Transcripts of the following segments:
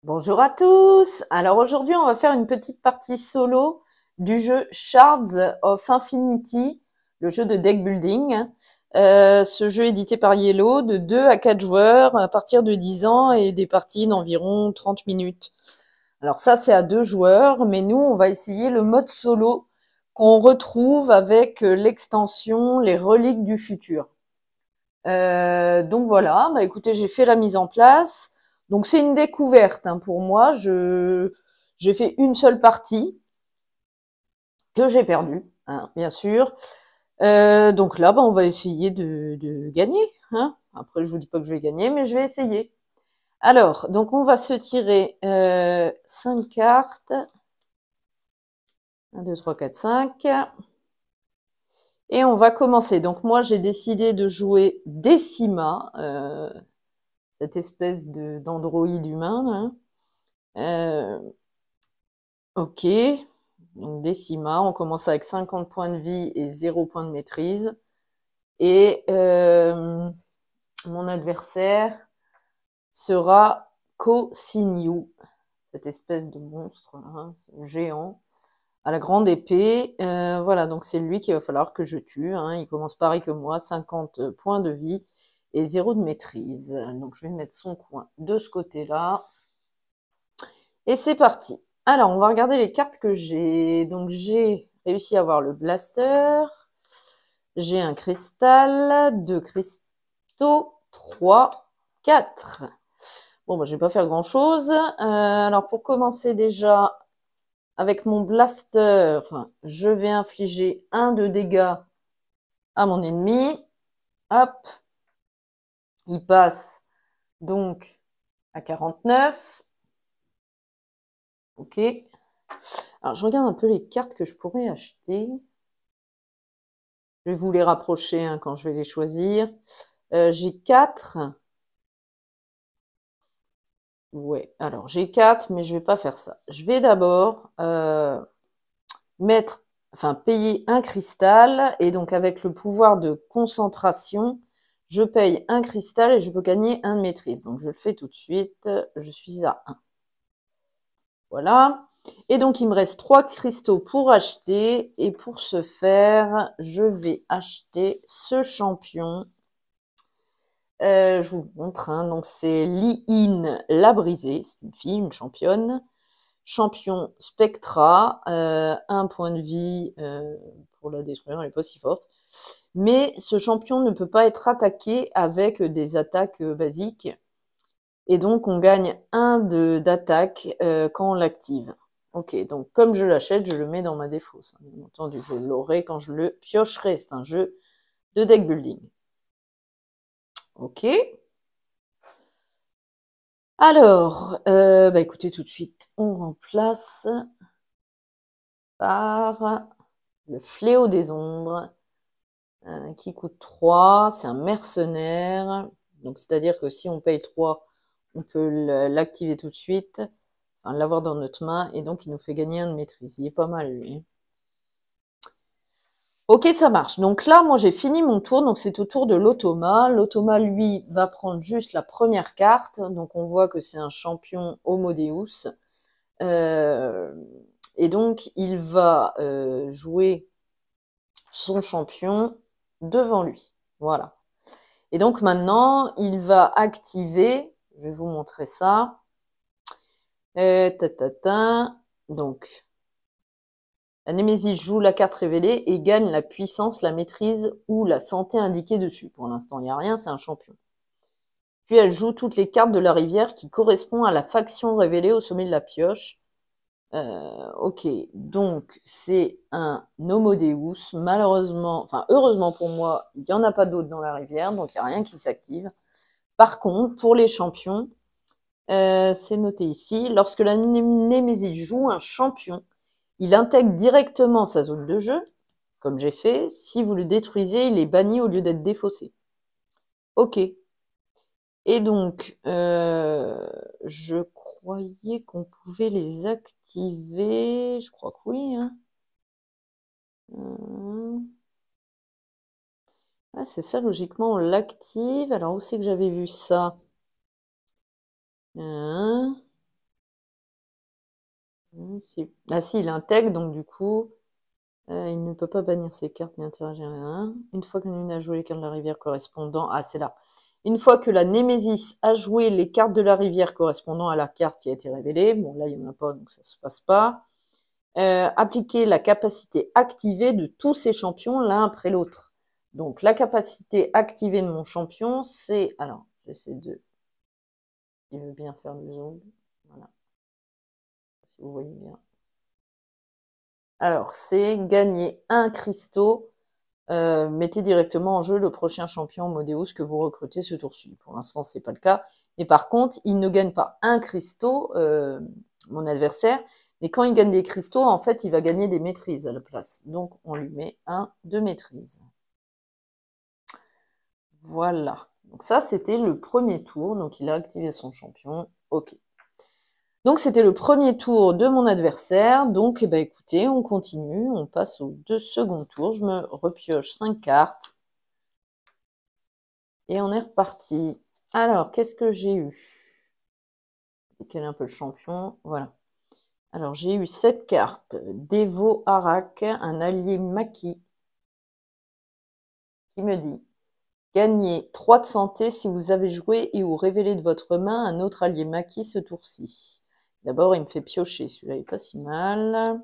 Bonjour à tous. Alors aujourd'hui, on va faire une petite partie solo du jeu Shards of Infinity, le jeu de deck building. Ce jeu édité par Yellow de 2 à 4 joueurs à partir de 10 ans et des parties d'environ 30 minutes. Alors ça, c'est à 2 joueurs, mais nous, on va essayer le mode solo qu'on retrouve avec l'extension Les Reliques du Futur. Donc voilà, bah écoutez, j'ai fait la mise en place. Donc c'est une découverte hein, pour moi. J'ai fait une seule partie que j'ai perdue, hein, bien sûr. Donc là, bah, on va essayer de gagner. Hein. Après, je vous dis pas que je vais gagner, mais je vais essayer. Alors, donc on va se tirer 5 cartes. 1, 2, 3, 4, 5. Et on va commencer. Donc moi, j'ai décidé de jouer Decima. Cette espèce d'androïde humain. Là. Ok, donc Decima, on commence avec 50 points de vie et 0 points de maîtrise. Et mon adversaire sera Ko-Shin-Yu, cette espèce de monstre hein, géant, à la grande épée. Voilà, donc c'est lui qu'il va falloir que je tue. Hein. Il commence pareil que moi, 50 points de vie et 0 de maîtrise. Donc je vais mettre son coin de ce côté-là. Et c'est parti. Alors, on va regarder les cartes que j'ai. Donc, j'ai réussi à avoir le blaster. J'ai un cristal, 2 cristaux, 3, 4. Bon, bah, je vais pas faire grand-chose. Alors, pour commencer déjà, avec mon blaster, je vais infliger 1 de dégâts à mon ennemi. Hop. Il passe donc à 49. Ok. Alors, je regarde un peu les cartes que je pourrais acheter. Je vais vous les rapprocher hein, quand je vais les choisir. J'ai 4. Ouais, alors j'ai 4, mais je vais pas faire ça. Je vais d'abord payer un cristal, et donc avec le pouvoir de concentration, je paye un cristal et je peux gagner un de maîtrise. Donc je le fais tout de suite, je suis à 1. Voilà. Et donc il me reste 3 cristaux pour acheter, et pour ce faire, je vais acheter ce champion. Je vous montre, hein, donc c'est Li-In la brisée, c'est une fille, une championne. Champion Spectra, 1 point de vie pour la détruire, elle n'est pas si forte. Mais ce champion ne peut pas être attaqué avec des attaques basiques. Et donc on gagne 1 d'attaque quand on l'active. Ok, donc comme je l'achète, je le mets dans ma défausse. Bien entendu, je l'aurai quand je le piocherai. C'est un jeu de deck building. Ok. Alors, bah écoutez, tout de suite, on remplace par le Fléau des Ombres, qui coûte 3. C'est un mercenaire. Donc, c'est-à-dire que si on paye 3, on peut l'activer tout de suite, enfin, l'avoir dans notre main, et donc il nous fait gagner 1 de maîtrise. Il est pas mal, lui. Ok, ça marche. Donc là, moi, j'ai fini mon tour. Donc, c'est au tour de l'Automa. L'Automa, lui, va prendre juste la première carte. Donc, on voit que c'est un champion Homo Deus. Et donc, il va jouer son champion devant lui. Voilà. Et donc, maintenant, il va activer, je vais vous montrer ça. Donc, la Némésis joue la carte révélée et gagne la puissance, la maîtrise ou la santé indiquée dessus. Pour l'instant, il n'y a rien, c'est un champion. Puis elle joue toutes les cartes de la rivière qui correspondent à la faction révélée au sommet de la pioche. Ok, donc c'est un Homo Deus. Malheureusement, enfin heureusement pour moi, il n'y en a pas d'autres dans la rivière, donc il n'y a rien qui s'active. Par contre, pour les champions, c'est noté ici, lorsque la Némésis joue un champion, il intègre directement sa zone de jeu, comme j'ai fait. Si vous le détruisez, il est banni au lieu d'être défaussé. Ok. Et donc, je croyais qu'on pouvait les activer. Je crois que oui. Hein. Ah, c'est ça, logiquement, on l'active. Alors, où c'est que j'avais vu ça? Ah si, il intègre, donc du coup, il ne peut pas bannir ses cartes ni interagir. Une fois que l'une a joué les cartes de la rivière correspondant... Ah, c'est là. Une fois que la Némésis a joué les cartes de la rivière correspondant à la carte qui a été révélée, bon là il n'y en a pas, donc ça ne se passe pas, appliquer la capacité activée de tous ces champions l'un après l'autre. Donc la capacité activée de mon champion, c'est... Alors, j'essaie de... Il veut bien faire le zoom. Voilà. Si vous voyez bien. Alors, c'est gagner un cristaux. Mettez directement en jeu le prochain champion Modéus que vous recrutez ce tour-ci. Pour l'instant, c'est pas le cas. Mais par contre, il ne gagne pas un cristaux, mon adversaire. Mais quand il gagne des cristaux, en fait, il va gagner des maîtrises à la place. Donc, on lui met un de maîtrise. Voilà. Donc ça, c'était le premier tour. Donc, il a activé son champion. OK. Donc, c'était le premier tour de mon adversaire. Donc, eh ben, écoutez, on continue. On passe au second tour. Je me repioche 5 cartes. Et on est reparti. Alors, qu'est-ce que j'ai eu? Quel est un peu le champion? Voilà. Alors, j'ai eu cette carte. Dévo Arak, un allié maquis, qui me dit gagnez 3 de santé si vous avez joué et ou révélé de votre main un autre allié maquis ce tour-ci. D'abord, il me fait piocher. Celui-là n'est pas si mal.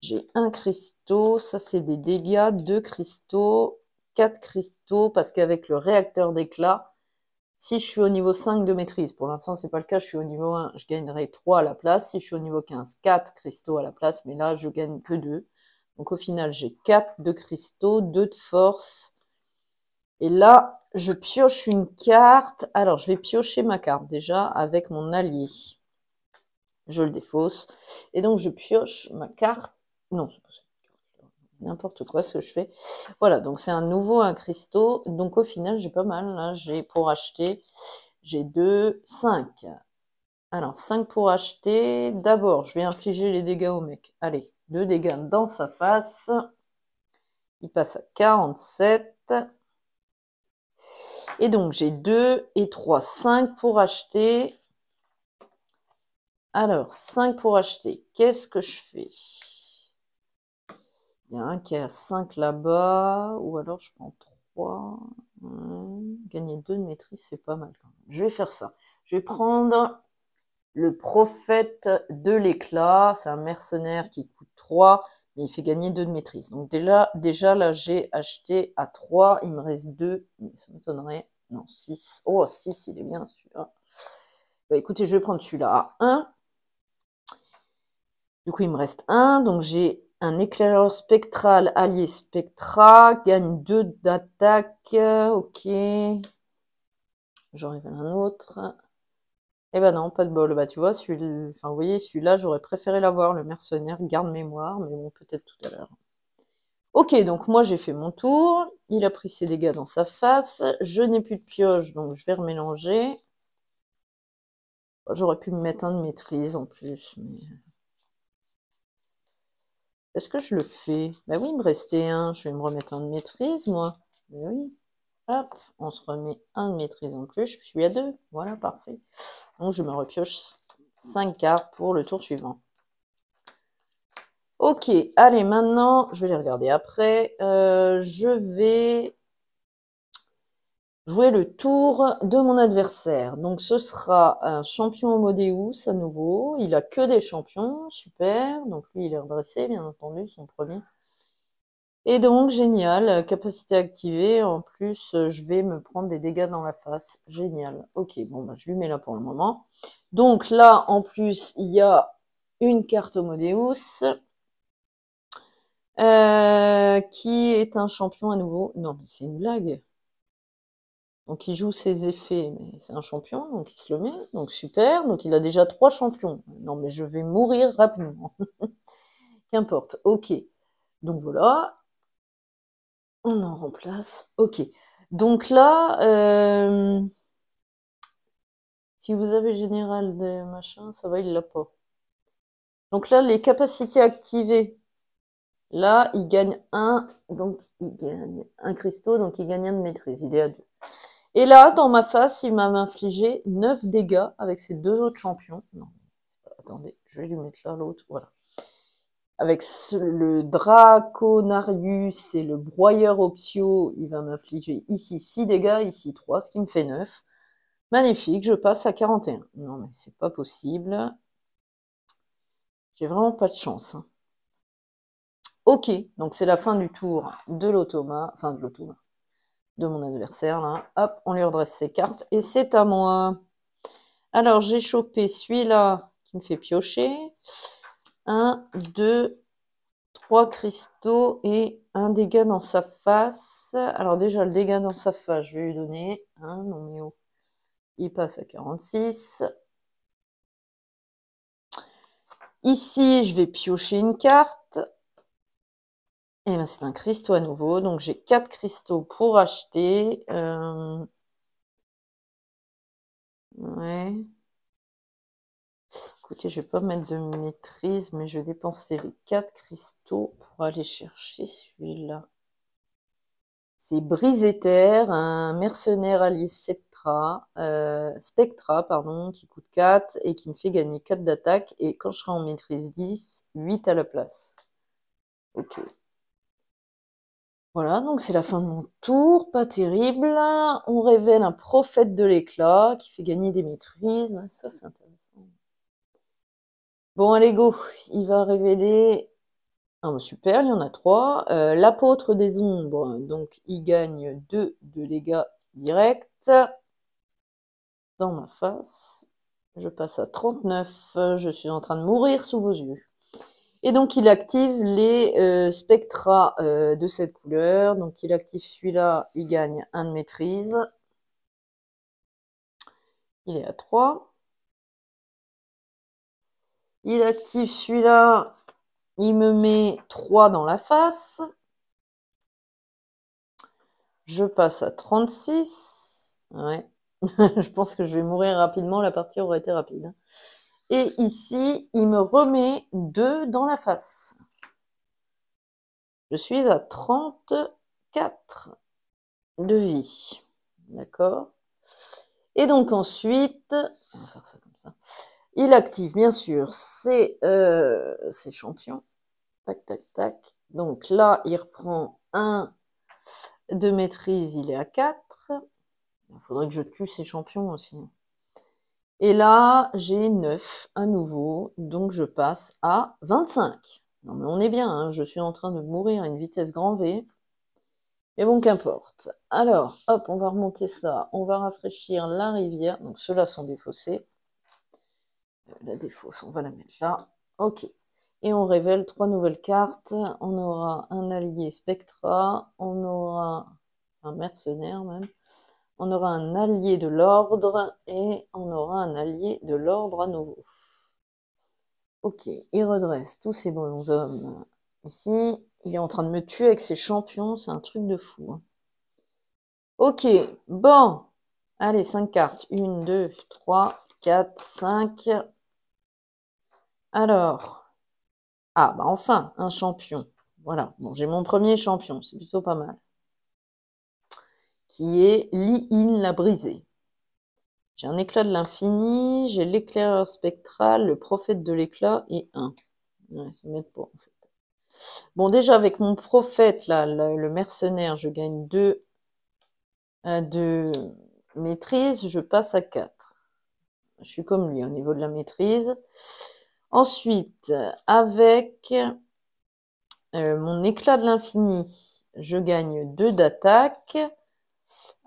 J'ai un cristaux. Ça, c'est des dégâts. 2 cristaux. 4 cristaux. Parce qu'avec le réacteur d'éclat, si je suis au niveau 5 de maîtrise, pour l'instant, c'est pas le cas, je suis au niveau 1, je gagnerai 3 à la place. Si je suis au niveau 15, 4 cristaux à la place, mais là, je gagne que 2. Donc, au final, j'ai 4 de cristaux, 2 de force. Et là, je pioche une carte. Alors, je vais piocher ma carte déjà avec mon allié. Je le défausse. Et donc, je pioche ma carte. Non, c'est pas ça. N'importe quoi ce que je fais. Voilà, donc c'est un nouveau, un cristaux. Donc, au final, j'ai pas mal. Là, j'ai pour acheter, j'ai 2, 5. Alors, 5 pour acheter. D'abord, je vais infliger les dégâts au mec. Allez, 2 dégâts dans sa face. Il passe à 47. Et donc, j'ai 2 et 3. 5 pour acheter. Alors, 5 pour acheter. Qu'est-ce que je fais? Il y a un qui est à 5 là-bas. Ou alors, je prends 3. Gagner 2 de maîtrise, c'est pas mal quand même. Je vais faire ça. Je vais prendre le prophète de l'éclat. C'est un mercenaire qui coûte 3, mais il fait gagner 2 de maîtrise. Donc déjà là, j'ai acheté à 3. Il me reste 2. Mais ça m'étonnerait. Non, 6. Oh, 6, il est bien celui-là. Bah, écoutez, je vais prendre celui-là à 1. Du coup, il me reste 1. Donc j'ai un éclaireur spectral allié spectra. Gagne 2 d'attaque. Ok. J'en révèle un autre. Eh ben non, pas de bol. Bah tu vois, enfin, vous voyez, celui-là, j'aurais préféré l'avoir, le mercenaire, garde-mémoire, mais bon, peut-être tout à l'heure. Ok, donc moi j'ai fait mon tour. Il a pris ses dégâts dans sa face. Je n'ai plus de pioche, donc je vais remélanger. J'aurais pu me mettre un de maîtrise en plus, mais... Est-ce que je le fais? Bah oui, il me restait un. Je vais me remettre un de maîtrise, moi. Mais oui. Hop, on se remet un de maîtrise en plus. Je suis à 2. Voilà, parfait. Donc je me repioche 5 cartes pour le tour suivant. Ok, allez, maintenant, je vais les regarder après. Je vais jouer le tour de mon adversaire. Donc, ce sera un champion Modéus à nouveau. Il a que des champions, super. Donc, lui, il est redressé, bien entendu, son premier. Et donc, génial, capacité activée. En plus, je vais me prendre des dégâts dans la face. Génial. Ok, bon, bah, je lui mets là pour le moment. Donc, là, en plus, il y a une carte Modéus. Qui est un champion à nouveau. Non, mais c'est une blague. Donc il joue ses effets, mais c'est un champion, donc il se le met. Donc super, donc il a déjà 3 champions. Non, mais je vais mourir rapidement. Qu'importe, ok. Donc voilà. On en remplace. Ok. Donc là, si vous avez général de machin, ça va, il l'a pas. Donc là, les capacités activées. Là, il gagne un, donc il gagne un cristaux, donc il gagne un de maîtrise. Il est à 2. Et là, dans ma face, il m'a infligé 9 dégâts avec ses 2 autres champions. Non, Attendez, je vais lui mettre là l'autre. Voilà. Avec le Draconarius et le Broyeur Optio, il va m'infliger ici 6 dégâts, ici 3, ce qui me fait 9. Magnifique, je passe à 41. Non, mais c'est pas possible. J'ai vraiment pas de chance. Hein. Ok, donc c'est la fin du tour de l'automa, enfin de l'automa, de mon adversaire, là. Hop, on lui redresse ses cartes, et c'est à moi. Alors, j'ai chopé celui-là qui me fait piocher. 1, 2, 3 cristaux et un dégât dans sa face. Alors déjà, le dégât dans sa face, je vais lui donner. Non mais oh. Il passe à 46. Ici, je vais piocher une carte. Et bien, c'est un cristaux à nouveau. Donc, j'ai 4 cristaux pour acheter. Ouais. Écoutez, je vais pas mettre de maîtrise, mais je vais dépenser les 4 cristaux pour aller chercher celui-là. C'est Brise-Éther, un mercenaire allié Spectra, pardon, qui coûte 4 et qui me fait gagner 4 d'attaque. Et quand je serai en maîtrise 10, 8 à la place. Ok. Voilà, donc c'est la fin de mon tour, pas terrible. On révèle un prophète de l'éclat qui fait gagner des maîtrises. Ça, c'est intéressant. Bon, allez, go. Il va révéler... Ah, super, il y en a 3. L'apôtre des ombres, donc il gagne 2 de dégâts directs dans ma face. Je passe à 39. Je suis en train de mourir sous vos yeux. Et donc, il active les spectras de cette couleur. Donc, il active celui-là, il gagne 1 de maîtrise. Il est à 3. Il active celui-là, il me met 3 dans la face. Je passe à 36. Ouais. Je pense que je vais mourir rapidement, la partie aurait été rapide. Et ici, il me remet 2 dans la face. Je suis à 34 de vie. D'accord. Et donc ensuite, on va faire ça comme ça. Il active bien sûr ses champions. Tac, tac, tac. Donc là, il reprend 1 de maîtrise, il est à 4. Il faudrait que je tue ses champions aussi. Et là, j'ai 9 à nouveau, donc je passe à 25. Non mais on est bien, hein, je suis en train de mourir à une vitesse grand V. Mais bon, qu'importe. Alors, hop, on va remonter ça. On va rafraîchir la rivière. Donc, ceux-là sont défaussés. La défausse, on va la mettre là. Ok. Et on révèle 3 nouvelles cartes. On aura un allié Spectra. On aura un mercenaire même. On aura un allié de l'ordre. Et on aura un allié de l'ordre à nouveau. Ok. Il redresse tous ces bons hommes ici. Il est en train de me tuer avec ses champions. C'est un truc de fou. Hein. Ok, bon. Allez, 5 cartes. 1, 2, 3, 4, 5. Alors. Ah, bah enfin, un champion. Voilà. Bon, j'ai mon premier champion. C'est plutôt pas mal. Qui est Li-In la brisée. J'ai un éclat de l'infini. J'ai l'éclaireur spectral, le prophète de l'éclat et 1. Ouais, ça m'aide pas, en fait. Bon, déjà, avec mon prophète, là, le mercenaire, je gagne 2 de maîtrise. Je passe à 4. Je suis comme lui au niveau de la maîtrise. Ensuite, avec mon éclat de l'infini, je gagne 2 d'attaque.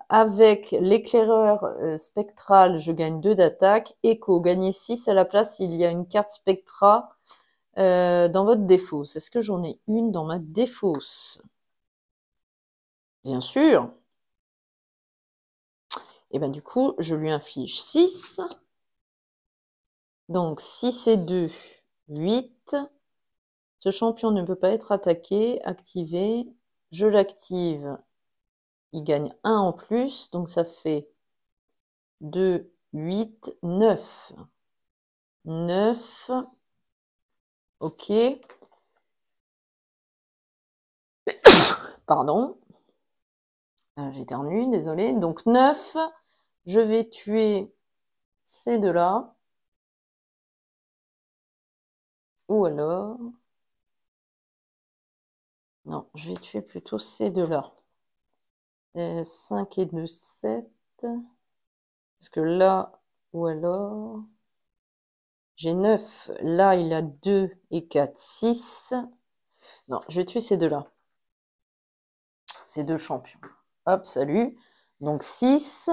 Avec l'éclaireur spectral, je gagne 2 d'attaque. Écho, gagner 6 à la place, il y a une carte spectra dans votre défausse. Est-ce que j'en ai une dans ma défausse? Bien sûr. Et bien du coup, je lui inflige 6. Donc 6 et 2, 8. Ce champion ne peut pas être attaqué, activé. Je l'active. Il gagne 1 en plus, donc ça fait 2, 8, 9. 9. Ok. Pardon. J'éternue, désolé. Donc 9. Je vais tuer ces deux-là. Ou alors... Non, je vais tuer plutôt ces deux-là. 5 et 2, 7. Parce que là, ou alors... J'ai 9. Là, il a 2 et 4, 6. Non, je vais tuer ces deux-là. Ces deux champions. Hop, salut. Donc 6.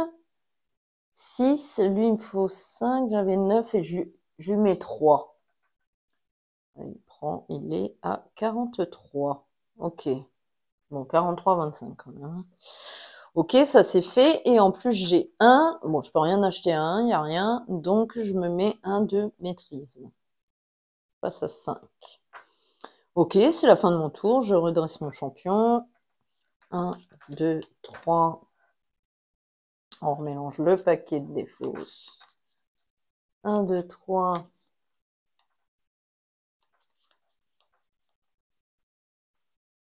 6. Lui, il me faut 5. J'avais 9 et je lui mets 3. Il prend, il est à 43. Ok. Bon, 43, 25 quand même. Ok, ça c'est fait. Et en plus, j'ai 1. Bon, je peux rien acheter à 1, il n'y a rien. Donc, je me mets 1 de maîtrise. Je passe à 5. Ok, c'est la fin de mon tour. Je redresse mon champion. 1, 2, 3. On remélange le paquet de défausses. 1, 2, 3.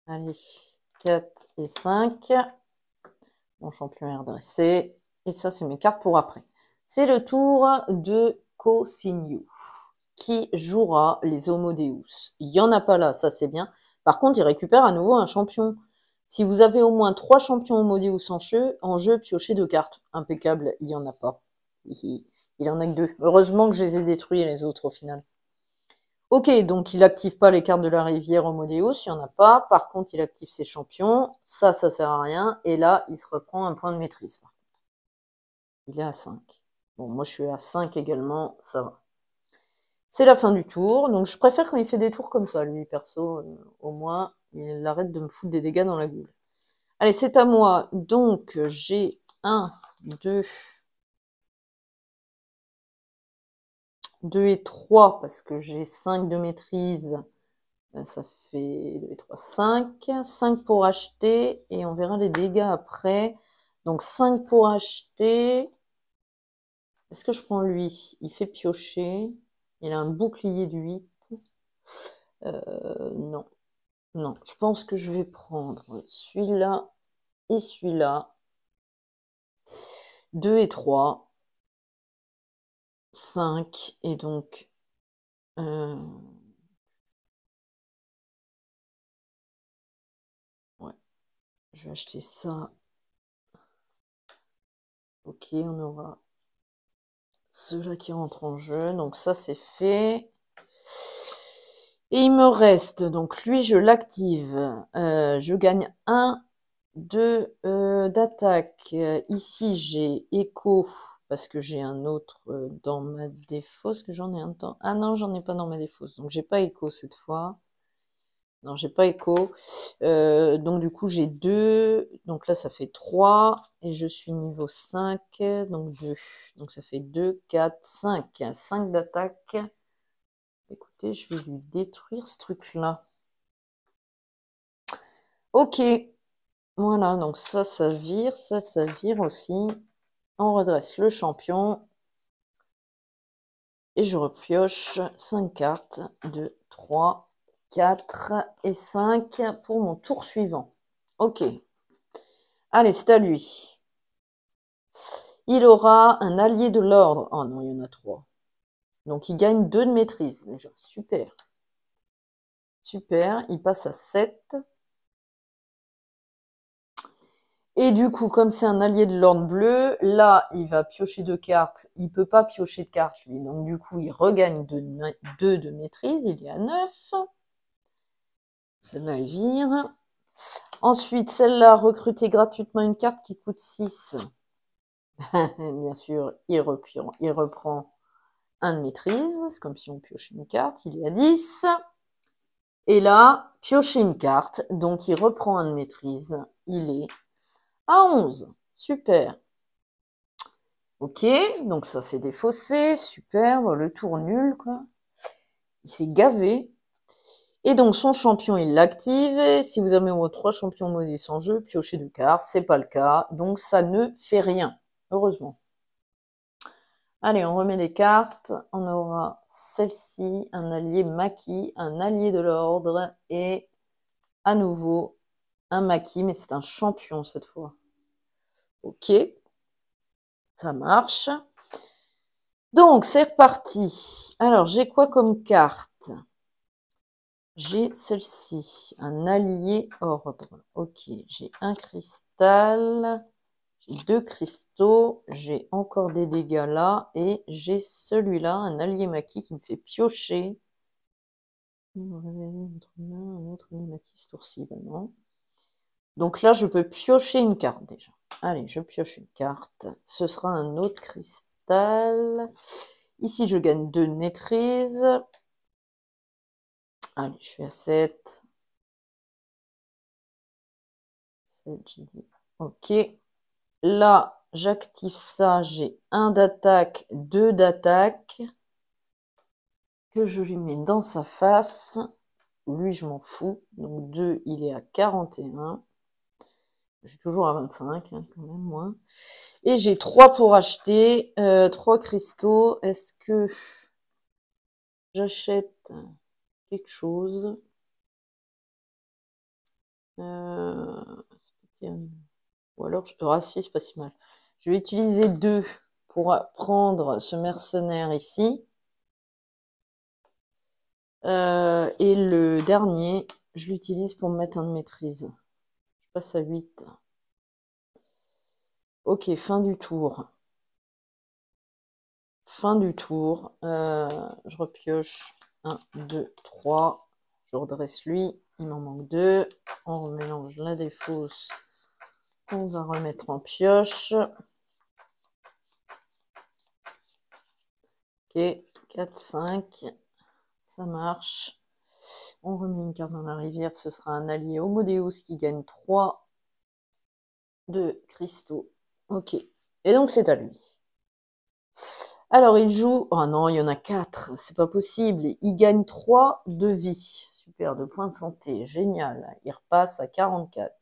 Allez, 4 et 5. Mon champion est redressé. Et ça, c'est mes cartes pour après. C'est le tour de Cosignou, qui jouera les Homodeus. Il n'y en a pas là, ça c'est bien. Par contre, il récupère à nouveau un champion. Si vous avez au moins 3 champions Homodeus en jeu, piochez 2 cartes. Impeccable, il n'y en a pas. Il en a que 2. Heureusement que je les ai détruits les autres au final. Ok, donc il n'active pas les cartes de la rivière Homodeus, il n'y en a pas. Par contre, il active ses champions. Ça sert à rien. Et là, il se reprend un point de maîtrise. Il est à 5. Bon, moi, je suis à 5 également. Ça va. C'est la fin du tour. Donc, je préfère quand il fait des tours comme ça, lui, perso. Au moins, il arrête de me foutre des dégâts dans la gueule. Allez, c'est à moi. Donc, j'ai 1, 2... 2 et 3 parce que j'ai 5 de maîtrise. Ça fait 2 et 3, 5. 5 pour acheter et on verra les dégâts après. Donc 5 pour acheter. Est-ce que je prends lui? Il fait piocher. Il a un bouclier de 8. Non. Non, je pense que je vais prendre celui-là et celui-là. 2 et 3. 5. Et donc... ouais. Je vais acheter ça. Ok, on aura ceux-là qui rentrent en jeu. Donc ça, c'est fait. Et il me reste, donc lui, je l'active. Je gagne 1, 2 d'attaque. Ici, j'ai écho, parce que j'ai un autre dans ma défausse, que j'en ai un temps. Ah non, j'en ai pas dans ma défausse. Donc j'ai pas écho cette fois. Non, j'ai pas écho. Donc du coup, j'ai 2. Donc là, ça fait 3. Et je suis niveau 5. Donc 2. Donc ça fait 2, 4, 5. 5 d'attaque. Écoutez, je vais lui détruire ce truc-là. Ok. Voilà, donc ça vire. Ça vire aussi. On redresse le champion. Et je repioche 5 cartes. 2, 3, 4 et 5 pour mon tour suivant. Ok. Allez, c'est à lui. Il aura un allié de l'ordre. Oh non, il y en a 3. Donc il gagne 2 de maîtrise déjà. Super. Super. Il passe à 7. Et du coup, comme c'est un allié de l'ordre bleu, là, il va piocher 2 cartes. Il peut pas piocher de cartes, lui. Donc du coup, il regagne 2 de maîtrise. Il est à 9. Celle-là, elle vire. Ensuite, celle-là, recruter gratuitement une carte qui coûte 6. Bien sûr, il reprend un de maîtrise. C'est comme si on piochait une carte. Il est à 10. Et là, piocher une carte. Donc, il reprend un de maîtrise. Il est à 11. Super. Ok, donc ça c'est défaussé. Super. Le tour nul, quoi. Il s'est gavé. Et donc, son champion, il l'active. Si vous avez vos 3 champions modestes en jeu, piochez 2 cartes. C'est pas le cas. Donc, ça ne fait rien. Heureusement. Allez, on remet des cartes. On aura celle-ci, un allié maquis, un allié de l'ordre et à nouveau un maquis, mais c'est un champion cette fois. Ok, ça marche. Donc, c'est reparti. Alors, j'ai quoi comme carte? J'ai celle-ci, un allié ordre. Ok, j'ai un cristal, j'ai 2 cristaux, j'ai encore des dégâts là, et j'ai celui-là, un allié maquis qui me fait piocher. Un autre allié maquis ce tour-ci, ben non. Donc là, je peux piocher une carte déjà. Allez, je pioche une carte. Ce sera un autre cristal. Ici, je gagne 2 de maîtrise. Allez, je suis à 7. 7, j'ai dit. Ok. Là, j'active ça. J'ai 1 d'attaque, 2 d'attaque. Que je lui mets dans sa face. Lui, je m'en fous. Donc 2, il est à 41. Je suis toujours à 25, hein, quand même, moi. Et j'ai 3 pour acheter. 3 cristaux. Est-ce que j'achète quelque chose? C'est pas terrible. Ou alors, ah si, c'est pas si mal. Je vais utiliser 2 pour prendre ce mercenaire ici. Et le dernier, je l'utilise pour me mettre un de maîtrise. Je passe à 8. Ok, fin du tour. Fin du tour. Je repioche 1, 2, 3. Je redresse lui. Il m'en manque 2. On remélange la défausse. On va remettre en pioche. Ok, 4, 5. Ça marche. On remet une carte dans la rivière. Ce sera un allié Homodeus qui gagne 3 de cristaux. Ok. Et donc, c'est à lui. Alors, il joue... Oh non, il y en a 4. C'est pas possible. Il gagne 3 de vie. Super, de points de santé. Génial. Il repasse à 44.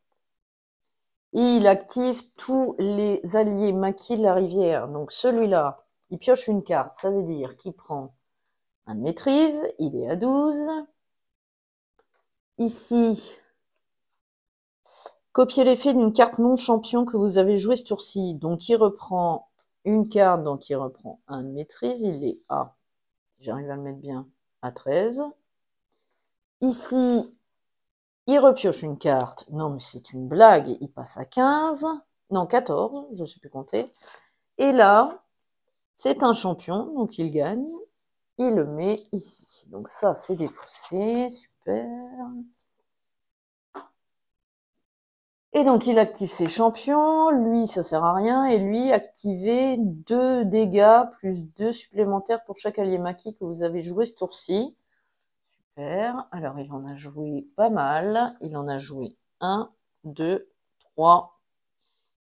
Et il active tous les alliés maquis de la rivière. Donc, celui-là, il pioche une carte. Ça veut dire qu'il prend un de maîtrise. Il est à 12. Ici, copier l'effet d'une carte non champion que vous avez joué ce tour-ci. Donc, il reprend une carte, donc il reprend un de maîtrise. Il est à, j'arrive à le mettre bien, à 13. Ici, il repioche une carte. Non, mais c'est une blague. Il passe à 15. Non, 14, je ne sais plus compter. Et là, c'est un champion, donc il gagne. Il le met ici. Donc ça, c'est défaussé. Super. Et donc, il active ses champions. Lui, ça sert à rien. Et lui, activer 2 dégâts plus 2 supplémentaires pour chaque allié maquis que vous avez joué ce tour-ci. Super. Alors, il en a joué pas mal. Il en a joué 1, 2, 3.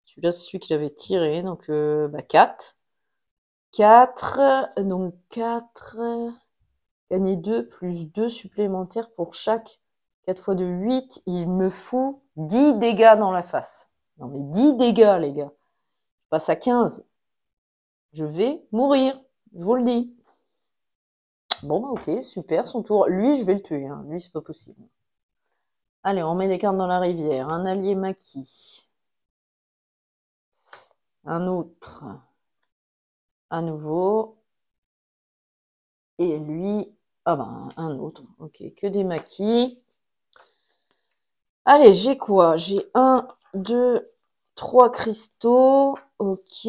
Celui-là, c'est celui qu'il avait tiré. Donc, 4. 4. Donc, 4. Gagner 2 plus 2 supplémentaires pour chaque. 4 fois de 8. Il me fout 10 dégâts dans la face. Non, mais 10 dégâts, les gars. Je passe à 15. Je vais mourir. Je vous le dis. Bon, bah, ok, super, son tour. Lui, je vais le tuer. Hein. Lui, c'est pas possible. Allez, on met des cartes dans la rivière. Un allié maquis. Un autre. À nouveau. Et lui. Ah ben, un autre. Ok, que des maquis. Allez, j'ai quoi? J'ai 1, 2, 3 cristaux. Ok.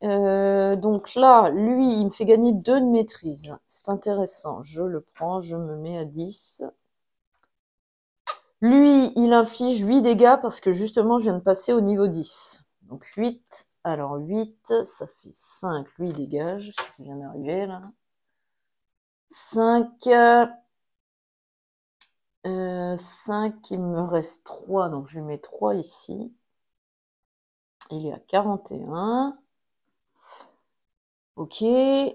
Donc là, lui, il me fait gagner 2 de maîtrise. C'est intéressant. Je le prends, je me mets à 10. Lui, il inflige 8 dégâts parce que justement, je viens de passer au niveau 10. Donc 8. Alors 8, ça fait 5. Lui, il dégage, ce qui vient d'arriver là. 5. 5, il me reste 3. Donc je lui mets 3 ici. Il est à 41. Ok.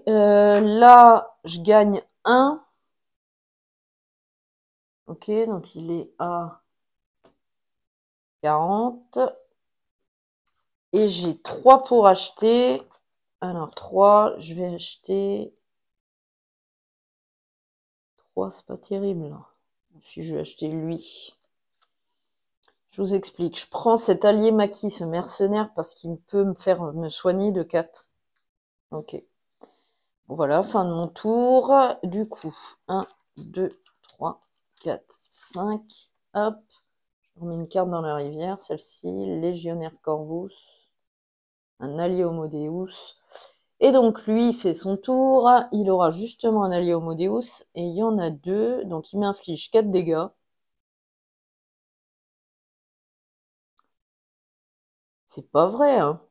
Là, je gagne 1. Ok, donc il est à 40. Et j'ai 3 pour acheter. Alors 3, je vais acheter... 3, c'est pas terrible. Si je vais acheter lui. Je vous explique. Je prends cet allié maquis, ce mercenaire, parce qu'il peut me faire me soigner de 4. Ok. Voilà, fin de mon tour. Du coup, 1, 2, 3, 4, 5. Hop. Je remets une carte dans la rivière, celle-ci. Légionnaire Corvus. Un allié Homo Deus. Et donc, lui, il fait son tour. Il aura justement un allié Homo Deus. Et il y en a 2. Donc, il m'inflige 4 dégâts. C'est pas vrai, hein.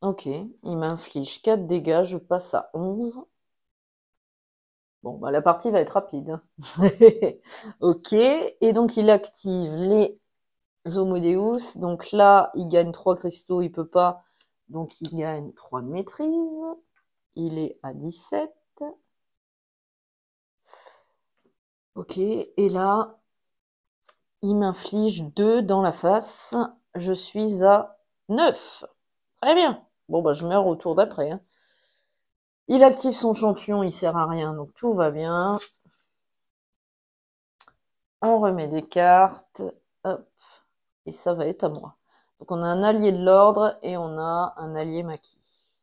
Ok, il m'inflige 4 dégâts. Je passe à 11. Bon, bah, la partie va être rapide. Ok, et donc il active les Homo Deus. Donc là, il gagne 3 cristaux, il peut pas. Donc il gagne 3 de maîtrise. Il est à 17. Ok, et là, il m'inflige 2 dans la face. Je suis à 9. Très bien. Bon, bah je meurs au tour d'après, hein. Il active son champion, il sert à rien, donc tout va bien. On remet des cartes. Hop. Et ça va être à moi. Donc on a un allié de l'ordre et on a un allié maquis.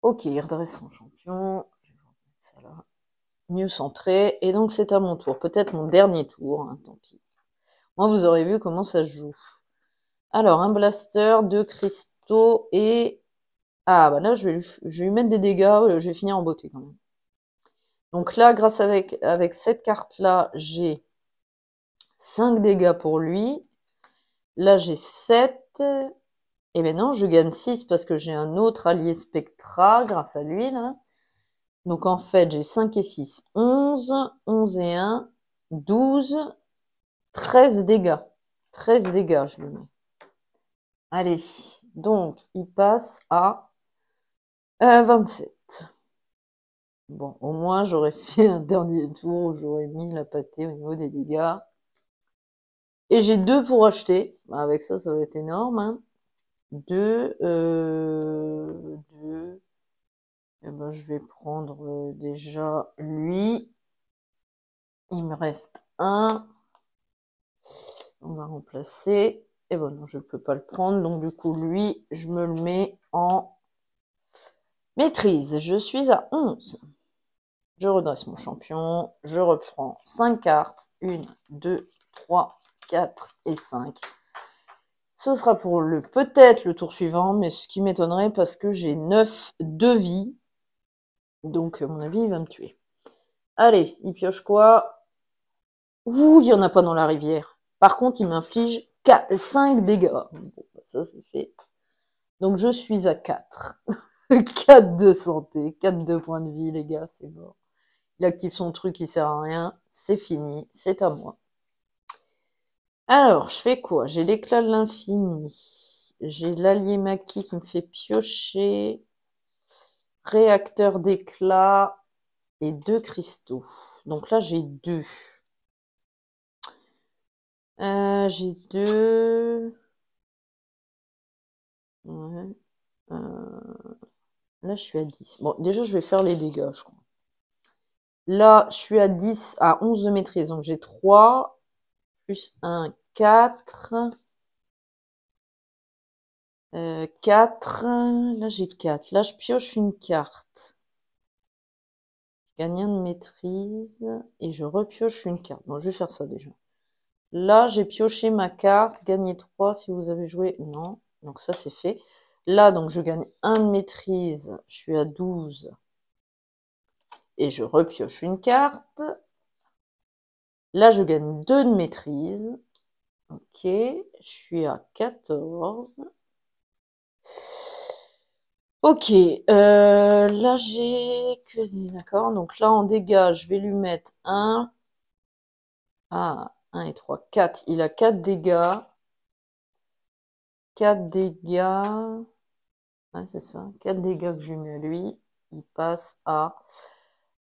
Ok, il redresse son champion. Je vais remettre ça là. Mieux centré. Et donc c'est à mon tour. Peut-être mon dernier tour, hein, tant pis. Moi, vous aurez vu comment ça se joue. Alors, un blaster, 2 cristaux et... Ah, bah là, je vais lui mettre des dégâts. Je vais finir en beauté quand même. Donc là, grâce avec cette carte-là, j'ai 5 dégâts pour lui. Là, j'ai 7. Et maintenant, je gagne 6 parce que j'ai un autre allié Spectra grâce à lui, là. Donc, en fait, j'ai 5 et 6, 11. 11 et 1, 12. 13 dégâts. 13 dégâts, je lui mets. Allez. Donc, il passe à 27. Bon, au moins, j'aurais fait un dernier tour où j'aurais mis la pâtée au niveau des dégâts. Et j'ai 2 pour acheter. Bah, avec ça, ça va être énorme, hein. 2. 2. Eh ben, je vais prendre déjà lui. Il me reste un. On va remplacer. Et bon, non, je ne peux pas le prendre. Donc, du coup, lui, je me le mets en maîtrise. Je suis à 11. Je redresse mon champion. Je reprends 5 cartes. 1, 2, 3, 4 et 5. Ce sera pour peut-être le tour suivant, mais ce qui m'étonnerait parce que j'ai 9 de vie. Donc, à mon avis, il va me tuer. Allez, il pioche quoi? Ouh, il n'y en a pas dans la rivière. Par contre, il m'inflige 5 dégâts. Bon, ça, c'est fait. Donc, je suis à 4. 4 de santé, 4 de points de vie, les gars, c'est mort. Il active son truc, il sert à rien. C'est fini, c'est à moi. Alors, je fais quoi? J'ai l'éclat de l'infini. J'ai l'allié maquis qui me fait piocher. Réacteur d'éclat et 2 cristaux. Donc là, j'ai 2. J'ai 2. Ouais. Là, je suis à 10. Bon, déjà, je vais faire les dégâts, je crois. Là, je suis à 10, à 11 de maîtrise. Donc, j'ai 3, plus 1, 4. 4. Là, j'ai 4. Là, je pioche une carte. Je gagne 1 de maîtrise. Et je repioche une carte. Bon, je vais faire ça déjà. Là, j'ai pioché ma carte. Gagner 3 si vous avez joué. Non. Donc, ça, c'est fait. Là, donc, je gagne 1 de maîtrise. Je suis à 12. Et je repioche une carte. Là, je gagne 2 de maîtrise. Ok, je suis à 14. Ok, là j'ai que des... D'accord, donc là en dégâts, je vais lui mettre 1. Ah, 1 et 3, 4. Il a 4 dégâts. 4 dégâts. Ouais, c'est ça. 4 dégâts que je lui mets à lui. Il passe à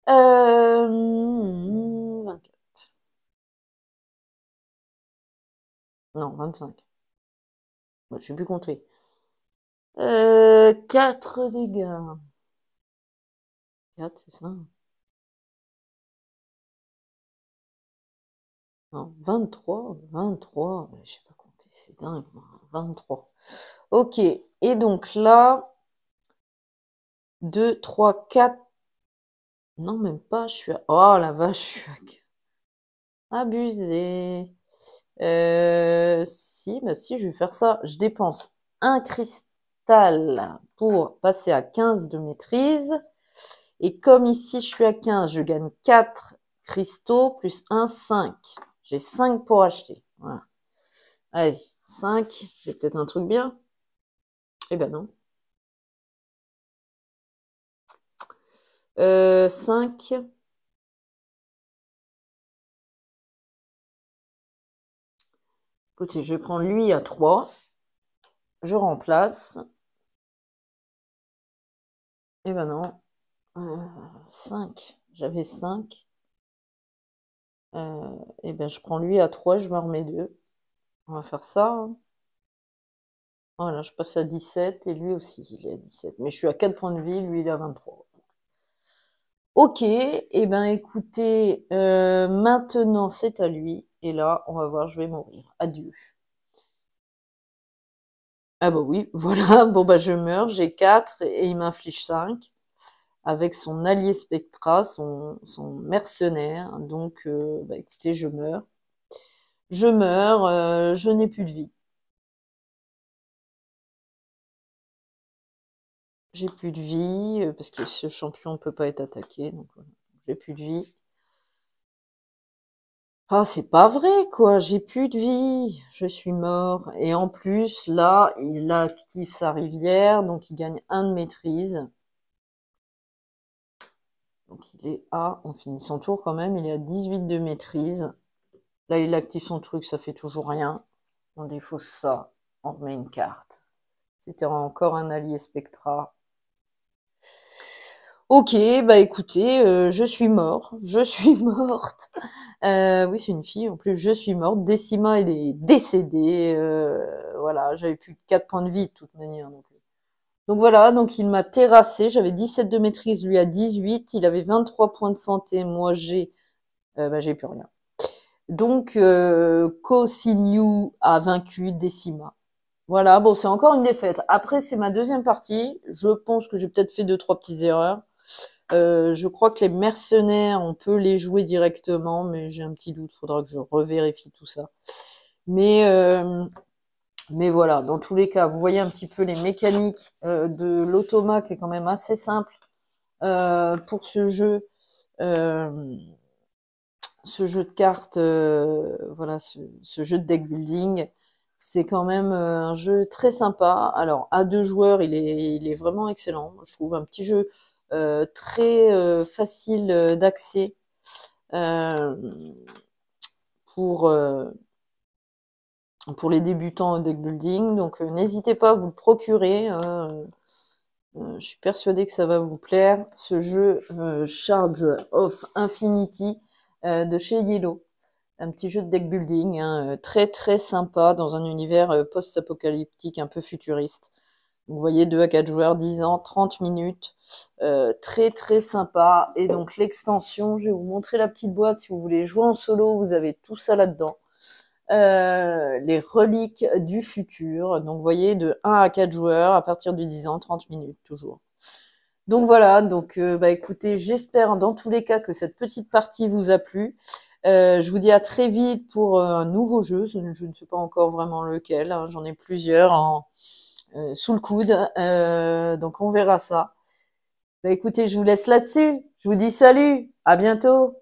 24. Non, 25. Moi, je sais plus compter. 4 dégâts. 4, c'est ça? Non, 23, 23, je sais pas compter, c'est dingue, moi, 23. Ok, et donc là, 2, 3, 4, non, même pas, je suis à... Oh la vache, je suis à... Abusé. Si, bah si, je vais faire ça. Je dépense un cristal pour passer à 15 de maîtrise. Et comme ici, je suis à 15, je gagne 4 cristaux plus 1, 5. J'ai 5 pour acheter. Voilà. Allez, 5. J'ai peut-être un truc bien. Eh ben non. 5. Écoutez, je vais prendre lui à 3. Je remplace. Eh ben non. 5. J'avais 5. Eh ben je prends lui à 3, je me remets 2. On va faire ça, hein. Voilà, je passe à 17 et lui aussi, il est à 17. Mais je suis à 4 points de vie, lui il est à 23. Ok, eh ben écoutez, maintenant c'est à lui. Et là, on va voir, je vais mourir. Adieu. Ah bah oui, voilà. Bon bah je meurs, j'ai 4 et il m'inflige 5 avec son allié Spectra, son mercenaire. Donc bah écoutez, je meurs. Je meurs, je n'ai plus de vie. J'ai plus de vie, parce que ce champion ne peut pas être attaqué, donc voilà. J'ai plus de vie. Ah, c'est pas vrai, quoi, j'ai plus de vie, je suis mort. Et en plus, là, il active sa rivière, donc il gagne 1 de maîtrise. Donc il est à, on finit son tour quand même, il est à 18 de maîtrise. Là, il active son truc, ça fait toujours rien. On défausse ça, on remet une carte. C'était encore un allié Spectra. Ok, bah écoutez, je suis mort, je suis morte. Oui, c'est une fille, en plus, je suis morte. Décima, elle est décédée. Voilà, j'avais plus que 4 points de vie de toute manière. Donc voilà, donc il m'a terrassé. J'avais 17 de maîtrise, lui à 18. Il avait 23 points de santé. Moi, j'ai plus rien. Donc, Ko Sin-yu a vaincu Décima. Voilà, bon, c'est encore une défaite. Après, c'est ma deuxième partie. Je pense que j'ai peut-être fait 2, 3 petites erreurs. Je crois que les mercenaires, on peut les jouer directement, mais j'ai un petit doute, faudra que je revérifie tout ça. Mais, euh, mais voilà, dans tous les cas, vous voyez un petit peu les mécaniques de l'automa qui est quand même assez simple pour euh, ce jeu de cartes, voilà, ce jeu de deck building. C'est quand même un jeu très sympa. Alors, à 2 joueurs, il est vraiment excellent. Je trouve un petit jeu très facile d'accès euh, pour, euh, pour les débutants au deck building. Donc, n'hésitez pas à vous le procurer, hein. Je suis persuadée que ça va vous plaire. Ce jeu Shards of Infinity de chez Yellow. Un petit jeu de deck building, hein, très très sympa dans un univers post-apocalyptique un peu futuriste. Vous voyez, 2 à 4 joueurs, 10 ans, 30 minutes. Très très sympa. Et donc l'extension, je vais vous montrer la petite boîte. Si vous voulez jouer en solo, vous avez tout ça là-dedans. Les reliques du futur. Donc vous voyez, de 1 à 4 joueurs, à partir de 10 ans, 30 minutes toujours. Donc voilà, donc bah écoutez, j'espère dans tous les cas que cette petite partie vous a plu. Je vous dis à très vite pour un nouveau jeu. Je ne sais pas encore vraiment lequel, hein. J'en ai plusieurs sous le coude. Donc on verra ça. Bah écoutez, je vous laisse là-dessus. Je vous dis salut, à bientôt.